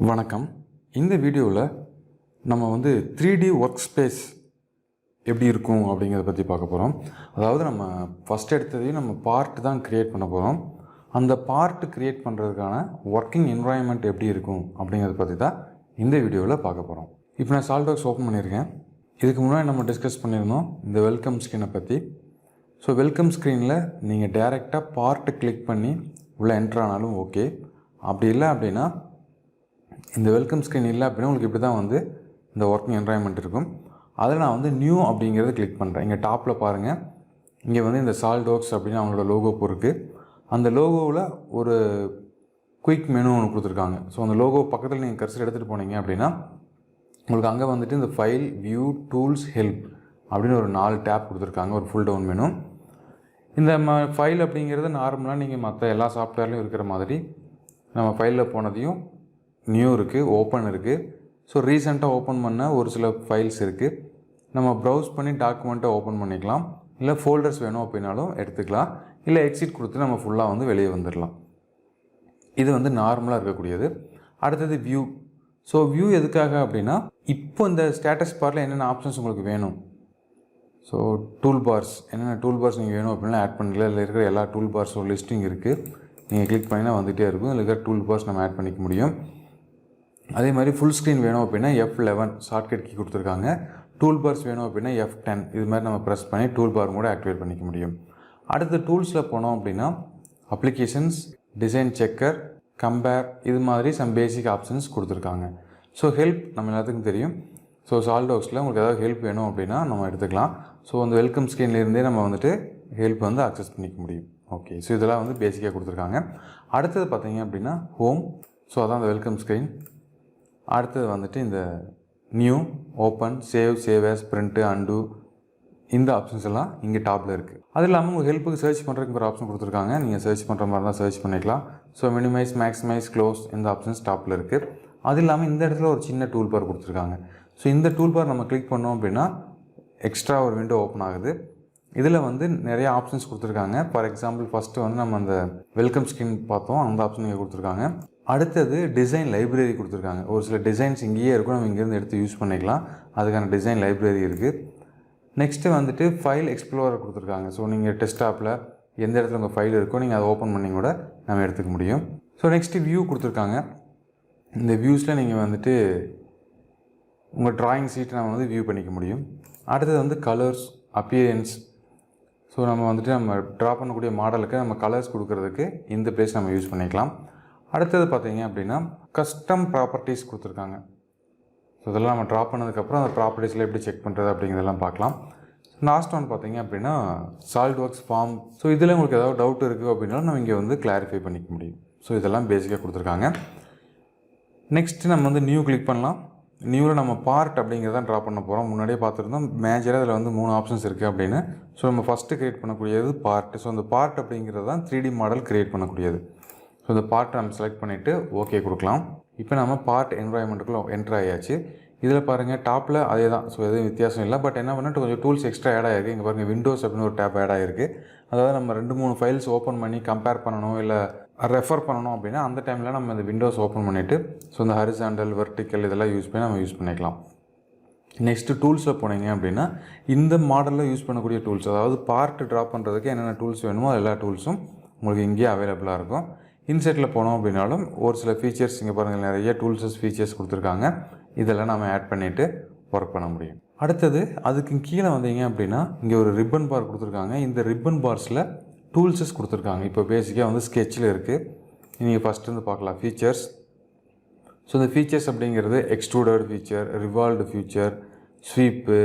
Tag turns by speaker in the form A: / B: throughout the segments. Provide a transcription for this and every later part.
A: வணக்கம். இந்த வீடியோவில் நம்ம வந்து 3D ஒர்க் ஸ்பேஸ் எப்படி இருக்கும் அப்படிங்கிறத பற்றி பார்க்க போகிறோம். அதாவது நம்ம ஃபஸ்ட் எடுத்ததையும் நம்ம பார்ட் தான் க்ரியேட் பண்ண போகிறோம். அந்த பார்ட் க்ரியேட் பண்ணுறதுக்கான ஒர்க்கிங் என்வாயன்மெண்ட் எப்படி இருக்கும் அப்படிங்கிறத பற்றி தான் இந்த வீடியோவில் பார்க்க போகிறோம். இப்போ நான் சால்ட்வொர்க்ஸ் ஓப்பன் பண்ணியிருக்கேன். இதுக்கு முன்னாடி நம்ம டிஸ்கஸ் பண்ணியிருந்தோம் இந்த வெல்கம் ஸ்க்ரீனை பற்றி. ஸோ வெல்கம் ஸ்க்ரீனில் நீங்கள் டைரெக்டாக பார்ட்டு கிளிக் பண்ணி உள்ளே என்ட்ரு ஆனாலும் ஓகே. அப்படி இல்லை அப்படின்னா இந்த வெல்கம் ஸ்க்ரீன் இல்லை அப்படின்னா உங்களுக்கு இப்படி தான் வந்து இந்த ஒர்க்கிங் என்வாயன்மெண்ட் இருக்கும். அதில் நான் வந்து நியூ அப்படிங்கிறத கிளிக் பண்ணுறேன். இங்கே டாப்பில் பாருங்கள், இங்கே வந்து இந்த சால்ட்வொர்க்ஸ் அப்படின்னு அவங்களோட லோகோ இருக்குது. அந்த லோகோவில் ஒரு குயிக் மெனு ஒன்று கொடுத்துருக்காங்க. ஸோ அந்த லோகோ பக்கத்தில் நீங்கள் கர்சர் எடுத்துகிட்டு போனீங்க அப்படின்னா உங்களுக்கு அங்கே வந்துட்டு இந்த ஃபைல், வியூ, டூல்ஸ், ஹெல்ப் அப்படின்னு ஒரு 4 டேப் கொடுத்துருக்காங்க, ஒரு ஃபுல் டவுன் மெனு. இந்த ஃபைல் அப்படிங்கிறது நார்மலாக நீங்கள் மற்ற எல்லா சாஃப்ட்வேர்லையும் இருக்கிற மாதிரி நம்ம ஃபைலில் போனதையும் நியூ இருக்குது, ஓப்பன் இருக்குது. ஸோ ரீசெண்டாக ஓப்பன் பண்ண ஒரு சில ஃபைல்ஸ் இருக்குது. நம்ம ப்ரௌஸ் பண்ணி டாக்குமெண்ட்டை ஓப்பன் பண்ணிக்கலாம். இல்லை ஃபோல்டர்ஸ் வேணும் அப்படின்னாலும் எடுத்துக்கலாம். இல்லை எக்ஸிட் கொடுத்து நம்ம ஃபுல்லாக வந்து வெளியே வந்துடலாம். இது வந்து நார்மலாக இருக்கக்கூடியது. அடுத்தது வியூ. ஸோ வியூ எதுக்காக அப்படின்னா இப்போ இந்த ஸ்டேட்டஸ் பாரில் என்னென்ன ஆப்ஷன்ஸ் உங்களுக்கு வேணும். ஸோ டூல் பார்ஸ், என்னென்ன டூல் பார்ஸ் நீங்கள் வேணும் அப்படின்னா ஆட் பண்ணிக்கலாம். இதில் இருக்கிற எல்லா டூல் பார்ஸோட லிஸ்டிங் இருக்குது. நீங்கள் கிளிக் பண்ணினா வந்துகிட்டே இருக்கும். இதில் இருக்கிற டூல் பார்ஸ் நம்ம ஆட் பண்ணிக்க முடியும். அதே மாதிரி ஃபுல் ஸ்க்ரீன் வேணும் அப்படின்னா F11 ஷார்ட்கட் கீ கொடுத்துருக்காங்க. டூல் பார்ஸ் வேணும் அப்படின்னா F10 இது மாதிரி நம்ம ப்ரெஸ் பண்ணி டூல் பார் கூட ஆக்டிவேட் பண்ணிக்க முடியும். அடுத்து டூல்ஸில் போனோம் அப்படின்னா அப்ளிகேஷன்ஸ், டிசைன் செக்கர், கம்பேர் இது மாதிரி சம் பேசிக் ஆப்ஷன்ஸ் கொடுத்துருக்காங்க. ஸோ ஹெல்ப் நம்ம எல்லாத்துக்கும் தெரியும். ஸோ சால்ட்வொர்க்ஸில் உங்களுக்கு ஏதாவது ஹெல்ப் வேணும் அப்படின்னா நம்ம எடுத்துக்கலாம். ஸோ அந்த வெல்கம் ஸ்க்ரீன்லேருந்தே நம்ம வந்துட்டு ஹெல்ப் வந்து அக்சஸ் பண்ணிக்க முடியும். ஓகே, ஸோ இதெல்லாம் வந்து பேசிக்காக கொடுத்துருக்காங்க. அடுத்தது பார்த்தீங்க அப்படின்னா ஹோம். ஸோ அதான் அந்த வெல்கம் ஸ்க்ரீன். அடுத்தது வந்துட்டு இந்த new, open, save as, print, and இந்த ஆப்ஷன்ஸ் எல்லாம் இங்கே டாப்பில் இருக்குது. அது இல்லாமல் உங்கள் ஹெல்ப்புக்கு சர்ச் பண்ணுறதுக்கு ஒரு ஆப்ஷன் கொடுத்துருக்காங்க. நீங்கள் சர்ச் பண்ணுற மாதிரி தான் சர்ச் பண்ணிக்கலாம். ஸோ மினிமைஸ், மேக்ஸிமைஸ், க்ளோஸ் இந்த ஆப்ஷன்ஸ் டாப்பில் இருக்குது. அது இல்லாமல் இந்த இடத்துல ஒரு சின்ன டூல் பார் கொடுத்துருக்காங்க. ஸோ இந்த டூல் பார் நம்ம கிளிக் பண்ணோம் அப்படின்னா எக்ஸ்ட்ரா ஒரு விண்டோ ஓப்பன் ஆகுது. இதில் வந்து நிறைய ஆப்ஷன்ஸ் கொடுத்துருக்காங்க. ஃபார் எக்ஸாம்பிள் ஃபஸ்ட்டு வந்து நம்ம அந்த வெல்கம் ஸ்க்ரீன் பார்த்தோம், அந்த ஆப்ஷன் இங்கே கொடுத்துருக்காங்க. அடுத்தது டிசைன் லைப்ரரி கொடுத்துருக்காங்க. ஒரு சில டிசைன்ஸ் இங்கேயே இருக்கும், நம்ம இங்கேருந்து எடுத்து யூஸ் பண்ணிக்கலாம். அதுக்கான டிசைன் லைப்ரரி இருக்குது. நெக்ஸ்ட்டு வந்துட்டு ஃபைல் எக்ஸ்ப்ளோரர் கொடுத்துருக்காங்க. ஸோ நீங்கள் டெஸ்க்டாப்பில் எந்த இடத்துல உங்கள் ஃபைல் இருக்கோ நீங்கள் அதை ஓப்பன் பண்ணி கூட நம்ம எடுத்துக்க முடியும். ஸோ நெக்ஸ்ட்டு வியூ கொடுத்துருக்காங்க. இந்த வியூஸில் நீங்கள் வந்துட்டு உங்கள் ட்ராயிங் சீட்டை நம்ம வந்து வியூ பண்ணிக்க முடியும். அடுத்தது வந்து கலர்ஸ், அப்பியரன்ஸ். ஸோ நம்ம வந்துட்டு நம்ம ட்ரா பண்ணக்கூடிய மாடலுக்கு நம்ம கலர்ஸ் கொடுக்கறதுக்கு இந்த பிளேஸ் நம்ம யூஸ் பண்ணிக்கலாம். அடுத்தது பார்த்தீங்க அப்படின்னா கஸ்டம் ப்ராப்பர்ட்டிஸ் கொடுத்துருக்காங்க. ஸோ இதெல்லாம் நம்ம ட்ரா பண்ணதுக்கப்புறம் அந்த ப்ராப்பர்ட்டிஸில் எப்படி செக் பண்ணுறது அப்படிங்கிறதெல்லாம் பார்க்கலாம். லாஸ்ட் ஒன் பார்த்தீங்க அப்படின்னா சால்ட்வொர்க்ஸ் ஃபார்ம். ஸோ இதில் உங்களுக்கு ஏதாவது டவுட் இருக்குது அப்படின்னாலும் நம்ம இங்கே வந்து கிளாரிஃபை பண்ணிக்க முடியும். ஸோ இதெல்லாம் பேசிக்காக கொடுத்துருக்காங்க. நெக்ஸ்ட்டு நம்ம வந்து நியூ கிளிக் பண்ணலாம். நியூவில் நம்ம பார்ட் அப்படிங்கிறதான் ட்ரா பண்ண போகிறோம். முன்னாடியே பார்த்துருந்தோம் மேஜராக இதில் வந்து 3 ஆப்ஷன்ஸ் இருக்குது அப்படின்னு. ஸோ நம்ம ஃபஸ்ட்டு க்ரியேட் பண்ணக்கூடியது பார்ட். ஸோ அந்த பார்ட் அப்படிங்கிறது தான் 3D மாடல் க்ரியேட் பண்ணக்கூடியது. ஸோ இந்த பார்ட்டை நம்ம செலக்ட் பண்ணிவிட்டு ஓகே கொடுக்கலாம். இப்போ நம்ம பார்ட் என்வாயன்மெண்ட்டுக்குள்ளே என்ட்ரு ஆகியாச்சு. இதில் பாருங்கள் டாப்பில் அதே தான். ஸோ எதுவும் வித்தியாசம் இல்லை. பட் என்ன பண்ணிட்டு கொஞ்சம் டூல்ஸ் எக்ஸ்ட்ரா ஆட் ஆகிருக்கு. இங்கே பாருங்கள் விண்டோஸ் அப்படின்னு ஒரு டேப் ஆட் ஆகிருக்கு. அதாவது நம்ம 2-3 ஃபைல்ஸ் ஓப்பன் பண்ணி கம்பேர் பண்ணணும் இல்லை ரெஃபர் பண்ணணும் அப்படின்னா அந்த டைமில் நம்ம இந்த விண்டோஸ் ஓப்பன் பண்ணிவிட்டு ஸோ இந்த ஹரிசாண்டல், வெர்டிக்கல் இதெல்லாம் யூஸ் பண்ணி நம்ம யூஸ் பண்ணிக்கலாம். நெக்ஸ்ட்டு டூல்ஸில் போனீங்க அப்படின்னா இந்த மாடலில் யூஸ் பண்ணக்கூடிய டூல்ஸ், அதாவது பார்ட் ட்ரா பண்ணுறதுக்கு என்னென்ன டூல்ஸ் வேணுமோ எல்லா டூல்ஸும் உங்களுக்கு இங்கேயே அவைலபிளாக இருக்கும். இன்செட்டில் போனோம் அப்படின்னாலும் ஒரு சில ஃபீச்சர்ஸ் இங்கே பாருங்கள், நிறைய டூல்ஸஸ் ஃபீச்சர்ஸ் கொடுத்துருக்காங்க. இதெல்லாம் நம்ம ஆட் பண்ணிவிட்டு ஒர்க் பண்ண முடியும். அடுத்தது அதுக்கு கீழே வந்தீங்க அப்படின்னா இங்கே ஒரு ரிப்பன் பார் கொடுத்துருக்காங்க. இந்த ரிப்பன் பார்ஸில் டூல்ஸஸ் கொடுத்துருக்காங்க. இப்போ பேசிக்காக வந்து ஸ்கெட்சில் இருக்குது. நீங்கள் ஃபஸ்ட்டு வந்து பார்க்கலாம் ஃபீச்சர்ஸ். ஸோ இந்த ஃபீச்சர்ஸ் அப்படிங்கிறது extruded feature, revolved feature, sweep,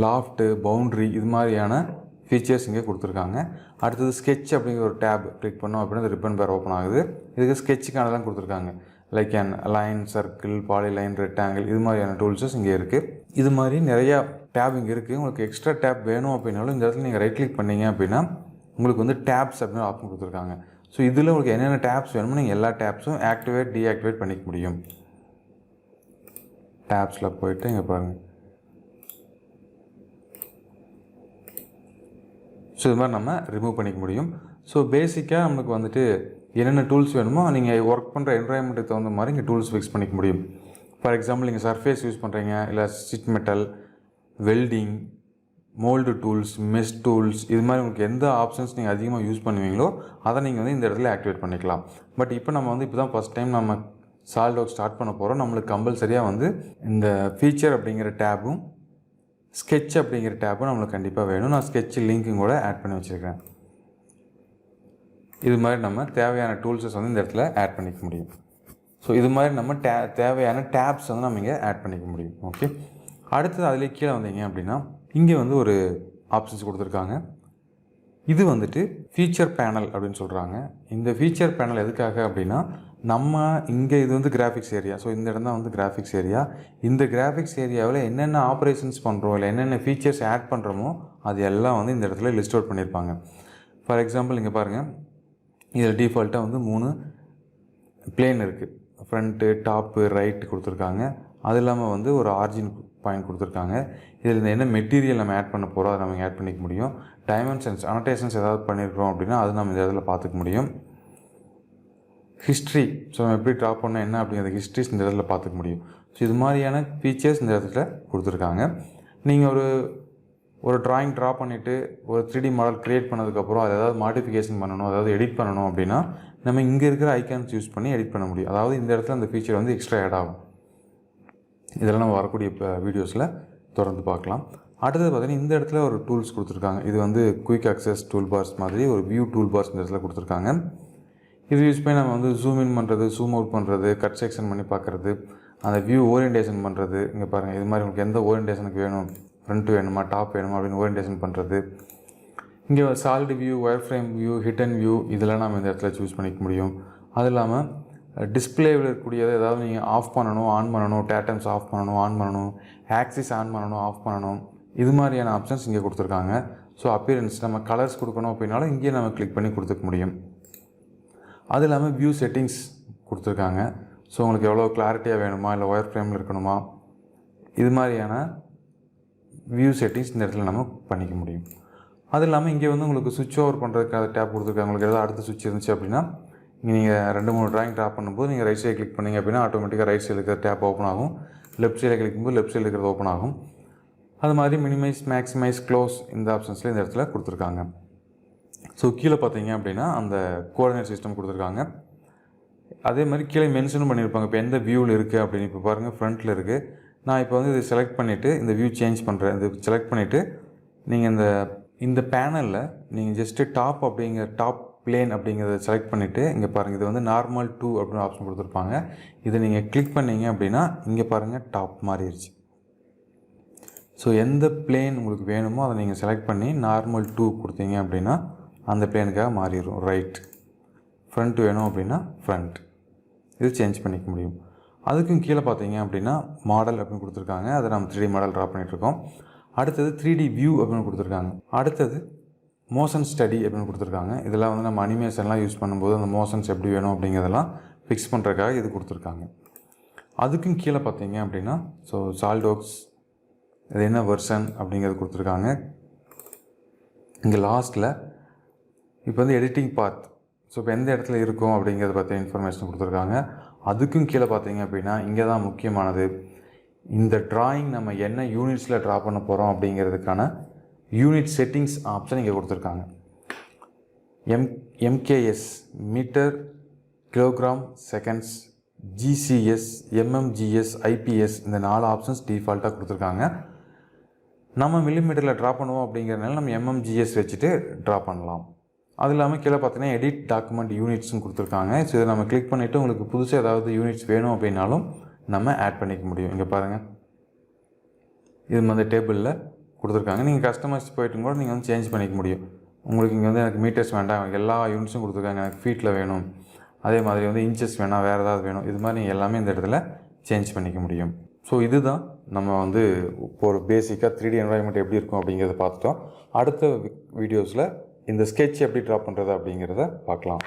A: loft, boundary இது மாதிரியான ஃபீச்சர்ஸ் இங்கே கொடுத்துருக்காங்க. அடுத்தது ஸ்கெட்ச் அப்படிங்கிற ஒரு டேப் கிளிக் பண்ணோம் அப்படின்னா இந்த ரிப்பன் பேர் ஓப்பன் ஆகுது. இதுக்கு ஸ்கெட்சுக்கானதான் கொடுத்துருக்காங்க. Like and line, circle, polyline, rectangle இது மாதிரியான டூல்ஸஸ் இங்கே இருக்குது. இது மாதிரி நிறையா டேப் இங்கே இருக்குது. உங்களுக்கு எக்ஸ்ட்ரா டேப் வேணும் அப்படின்னாலும் இந்த இடத்துல நீங்கள் ரைட் கிளிக் பண்ணிங்க அப்படின்னா உங்களுக்கு வந்து டேப்ஸ் அப்படின்னு ஆப்ஷன் கொடுத்துருக்காங்க. ஸோ இதில் உங்களுக்கு என்னென்ன டேப்ஸ் வேணுமோ நீங்கள் எல்லா டேப்ஸும் ஆக்டிவேட், டீஆக்டிவேட் பண்ணிக்க முடியும். டேப்ஸில் போய்ட்டு இங்கே பாருங்கள். ஸோ இது மாதிரி நம்ம ரிமூவ் பண்ணிக்க முடியும். ஸோ பேசிக்காக நம்மளுக்கு வந்துட்டு என்னென்ன டூல்ஸ் வேணுமோ நீங்கள் ஒர்க் பண்ணுற என்வரான்மெண்ட்டுக்கு தகுந்த மாதிரி இங்கே டூல்ஸ் ஃபிக்ஸ் பண்ணிக்க முடியும். ஃபார் எக்ஸாம்பிள் நீங்கள் சர்ஃபேஸ் யூஸ் பண்ணுறீங்க, இல்லை sheet metal, welding, mould tools, mesh tools, இது மாதிரி உங்களுக்கு எந்த ஆப்ஷன்ஸ் நீங்கள் அதிகமாக யூஸ் பண்ணுவீங்களோ அதை நீங்கள் வந்து இந்த இடத்துல ஆக்டிவேட் பண்ணிக்கலாம். பட் இப்போ நம்ம வந்து இப்போ தான் ஃபஸ்ட் டைம் நம்ம சாலிட்வொர்க்ஸ் ஸ்டார்ட் பண்ண போகிறோம். நம்மளுக்கு கம்பல்சரியாக வந்து இந்த ஃபீச்சர் அப்படிங்கிற டேபும் ஸ்கெட்ச் அப்படிங்கிற டேபும் நம்மளுக்கு கண்டிப்பாக வேணும். நான் ஸ்கெட்ச் லிங்க்கும் கூட ஆட் பண்ணி வச்சுருக்கேன். இது மாதிரி நம்ம தேவையான டூல்ஸஸ் வந்து இந்த இடத்துல ஆட் பண்ணிக்க முடியும். ஸோ இது மாதிரி நம்ம தேவையான டேப்ஸ் வந்து நம்ம இங்கே ஆட் பண்ணிக்க முடியும். ஓகே, அடுத்தது அதிலே கீழே வந்தீங்க அப்படின்னா இங்கே வந்து ஒரு ஆப்ஷன்ஸ் கொடுத்துருக்காங்க. இது வந்துட்டு ஃபீச்சர் பேனல் அப்படின்னு சொல்கிறாங்க. இந்த ஃபீச்சர் பேனல் எதுக்காக அப்படின்னா நம்ம இங்கே இது வந்து கிராஃபிக்ஸ் ஏரியா. ஸோ இந்த இடம் தான் வந்து கிராஃபிக்ஸ் ஏரியா. இந்த கிராஃபிக்ஸ் ஏரியாவில் என்னென்ன ஆப்ரேஷன்ஸ் பண்ணுறோம், இல்லை என்னென்ன ஃபீச்சர்ஸ் ஆட் பண்ணுறோமோ அது எல்லாம் வந்து இந்த இடத்துல லிஸ்ட் அவுட் பண்ணியிருப்பாங்க. ஃபார் எக்ஸாம்பிள் இங்கே பாருங்கள், இதில் டிஃபால்ட்டாக வந்து 3 பிளேன் இருக்குது. ஃப்ரண்ட்டு, டாப்பு, ரைட்டு கொடுத்துருக்காங்க. அது இல்லாமல் வந்து ஒரு ஆர்ஜின் பாயிண்ட் கொடுத்துருக்காங்க. இதில் என்ன மெட்டீரியல் நம்ம ஆட் பண்ண போகிறோம் அதை நம்ம ஆட் பண்ணிக்க முடியும். டைமென்ஷன்ஸ், அனோட்டேஷன்ஸ் ஏதாவது பண்ணியிருக்கிறோம் அப்படின்னா அது நம்ம இந்த இடத்துல பார்த்துக்க முடியும். ஹிஸ்ட்ரி, ஸோ நம்ம எப்படி ட்ரா பண்ணோம் என்ன அப்படிங்கிற ஹிஸ்ட்ரிஸ் இந்த இடத்துல பார்த்துக்க முடியும். ஸோ இது மாதிரியான ஃபீச்சர்ஸ் இந்த இடத்துல கொடுத்துருக்காங்க. நீங்கள் ஒரு ட்ராயிங் ட்ரா பண்ணிவிட்டு ஒரு 3D மாடல் க்ரியேட் பண்ணதுக்கப்புறம் அதை ஏதாவது மாடிஃபிகேஷன் பண்ணணும், அதாவது எடிட் பண்ணணும் அப்படின்னா நம்ம இங்கே இருக்கிற ஐக்கான்ஸ் யூஸ் பண்ணி எடிட் பண்ண முடியும். அதாவது இந்த இடத்துல அந்த ஃபீச்சர் வந்து எக்ஸ்ட்ரா ஆட் ஆகும். இதெல்லாம் நம்ம வரக்கூடிய வீடியோஸில் தொடர்ந்து பார்க்கலாம். அடுத்தது பார்த்திங்கன்னா இந்த இடத்துல ஒரு டூல்ஸ் கொடுத்துருக்காங்க. இது வந்து குயிக் அக்சஸ் டூல் பார்ஸ் மாதிரி ஒரு வியூ டூல் பார்ஸ் இந்த இடத்துல கொடுத்துருக்காங்க. இது யூஸ் பண்ணி நம்ம வந்து ஜூம் இன் பண்ணுறது, ஜூம் அவுட் பண்ணுறது, கட் செக்ஷன் பண்ணி பார்க்குறது, அந்த வியூ ஓரியன்டேஷன் பண்ணுறது. இங்கே பாருங்கள், இது மாதிரி உங்களுக்கு எந்த ஓரியன்டேஷனுக்கு வேணும், ஃப்ரண்ட் வேணுமா, டாப் வேணுமா அப்படின்னு ஓரியன்டேஷன் பண்ணுறது. இங்கே solid view, wire frame view, hidden view, இதெல்லாம் நம்ம இந்த இடத்துல சூஸ் பண்ணிக்க முடியும். அது இல்லாமல் டிஸ்பிளேவில் இருக்கக்கூடியதை ஏதாவது நீங்கள் ஆஃப் பண்ணணும், ஆன் பண்ணணும், டேட்டம்ஸ் ஆஃப் பண்ணணும், ஆன் பண்ணணும், ஆக்சிஸ் ஆன் பண்ணணும், ஆஃப் பண்ணணும், இது மாதிரியான ஆப்ஷன்ஸ் இங்கே கொடுத்துருக்காங்க. ஸோ அப்பியரன்ஸ் நம்ம கலர்ஸ் கொடுக்கணும் அப்படின்னாலும் இங்கேயே நம்ம கிளிக் பண்ணி கொடுத்துக்க முடியும். அது இல்லாமல் வியூ செட்டிங்ஸ் கொடுத்துருக்காங்க. ஸோ உங்களுக்கு எவ்வளோ கிளாரிட்டியாக வேணுமா, இல்லை ஒயர் ஃப்ரேமில் இருக்கணுமா, இது மாதிரியான வியூ செட்டிங்ஸ் இந்த இடத்துல நம்ம பண்ணிக்க முடியும். அது இல்லாமல் இங்கே வந்து உங்களுக்கு சுவிட்ச் ஓவர் பண்ணுறதுக்காக டேப் கொடுத்துருக்காங்க. உங்களுக்கு ஏதாவது அடுத்த சுவிட்ச் இருந்துச்சு அப்படின்னா இங்கே நீங்கள் 2-3 ட்ராயிங் ட்ரா பண்ணும்போது நீங்கள் ரைட் சைடு கிளிக் பண்ணிங்க அப்படின்னா ஆட்டோமேட்டிக்காக ரைட் சைடில் இருக்கிற டேப் ஓப்பன் ஆகும். லெஃப்ட் சைடில் கிளிக் பண்ணும்போது லெஃப்ட் சைடில் இருக்கிறது ஓப்பன் ஆகும். அது மாதிரி மினிமைஸ், மேக்ஸிமைஸ், க்ளோஸ் இந்த ஆப்ஷன்ஸில் இந்த இடத்துல கொடுத்துருக்காங்க. ஸோ கீழே பார்த்தீங்க அப்படின்னா அந்த கோஆர்டினேட் சிஸ்டம் கொடுத்துருக்காங்க. அதே மாதிரி கீழே மென்ஷனும் பண்ணியிருப்பாங்க இப்போ எந்த வியூவில் இருக்குது அப்படின்னு. இப்போ பாருங்கள் ஃப்ரண்ட்டில் இருக்குது. நான் இப்போ வந்து இதை செலக்ட் பண்ணிவிட்டு இந்த வியூ சேஞ்ச் பண்ணுறேன். இது செலக்ட் பண்ணிவிட்டு நீங்கள் இந்த பேனலில் நீங்கள் ஜஸ்ட்டு டாப் அப்படிங்கிற டாப் பிளேன் அப்படிங்கிறத செலக்ட் பண்ணிவிட்டு இங்கே பாருங்கள், இது வந்து நார்மல் 2 அப்படின்னு ஆப்ஷன் கொடுத்துருப்பாங்க. இதை நீங்கள் கிளிக் பண்ணிங்க அப்படின்னா இங்கே பாருங்கள் டாப் மாறிடுச்சு. ஸோ எந்த பிளேன் உங்களுக்கு வேணுமோ அதை நீங்கள் செலக்ட் பண்ணி நார்மல் 2 கொடுத்தீங்க அப்படின்னா அந்த பிளேனுக்காக மாறிடும். ரைட், ஃப்ரண்ட் வேணும் அப்படின்னா ஃப்ரண்ட், இது சேஞ்ச் பண்ணிக்க முடியும். அதுக்கும் கீழே பார்த்தீங்க அப்படின்னா மாடல் அப்படின்னு கொடுத்துருக்காங்க. அதை நம்ம 3D மாடல் ட்ரா பண்ணிகிட்ருக்கோம். அடுத்தது 3D வியூ அப்படின்னு கொடுத்துருக்காங்க. அடுத்தது மோஷன் ஸ்டடி அப்படின்னு கொடுத்துருக்காங்க. இதெல்லாம் வந்து நம்ம அனிமேஷன்லாம் யூஸ் பண்ணும்போது அந்த மோஷன்ஸ் எப்படி வேணும் அப்படிங்கிறதெல்லாம் ஃபிக்ஸ் பண்ணுறதுக்காக இது கொடுத்துருக்காங்க. அதுக்கும் கீழே பார்த்தீங்க அப்படின்னா ஸோ சாலிட்வொர்க்ஸ் இது என்ன வெர்ஷன் அப்படிங்கிறது கொடுத்துருக்காங்க. இங்கே லாஸ்ட்டில் இப்போ வந்து எடிட்டிங் பார்ட், ஸோ இப்போ எந்த இடத்துல இருக்கும் அப்படிங்கிறத பற்றி இன்ஃபர்மேஷன் கொடுத்துருக்காங்க. அதுக்கும் கீழே பார்த்தீங்க அப்படின்னா இங்கே தான் முக்கியமானது, இந்த ட்ராயிங் நம்ம என்ன யூனிட்ஸில் ட்ரா பண்ண போகிறோம் அப்படிங்கிறதுக்கான யூனிட் செட்டிங்ஸ் ஆப்ஷன் இங்கே கொடுத்துருக்காங்க. MKS meter, kilogram, seconds, GCS, MMGS, IPS, இந்த 4 ஆப்ஷன்ஸ் டிஃபால்ட்டாக கொடுத்துருக்காங்க. நம்ம மில்லிமீட்டரில் ட்ரா பண்ணுவோம் அப்படிங்கிறதுனால நம்ம எம்எம்ஜிஎஸ் வச்சுட்டு ட்ரா பண்ணலாம். அது இல்லாமல் கீழே பார்த்தீங்கன்னா எடிட் டாக்குமெண்ட் யூனிட்ஸ்னு கொடுத்துருக்காங்க. ஸோ இதை நம்ம கிளிக் பண்ணிவிட்டு உங்களுக்கு புதுசாக ஏதாவது யூனிட்ஸ் வேணும் அப்படின்னாலும் நம்ம ஆட் பண்ணிக்க முடியும். இங்கே பாருங்கள், இது வந்து டேபிளில் கொடுத்துருக்காங்க. நீங்கள் கஸ்டமைஸ் போய்ட்டு கூட நீங்கள் வந்து சேஞ்ச் பண்ணிக்க முடியும். உங்களுக்கு இங்கே வந்து எனக்கு மீட்டர்ஸ் வேண்டாம், எல்லா யூனிட்ஸும் கொடுத்துருக்காங்க, எனக்கு ஃபீட்டில் வேணும், அதே மாதிரி வந்து இன்ச்சஸ் வேணாம், வேறு ஏதாவது வேணும், இது மாதிரி நீங்கள் எல்லாமே இந்த இடத்துல சேஞ்ச் பண்ணிக்க முடியும். ஸோ இதுதான் நம்ம வந்து இப்போ ஒரு பேசிக்காக 3D என்வாயன்மெண்ட் எப்படி இருக்கும் அப்படிங்கிறத பார்த்துட்டோம். அடுத்த வீடியோஸில் இந்த ஸ்கெட்ச் எப்படி ட்ரா பண்ணுறது அப்படிங்கிறத பார்க்கலாம்.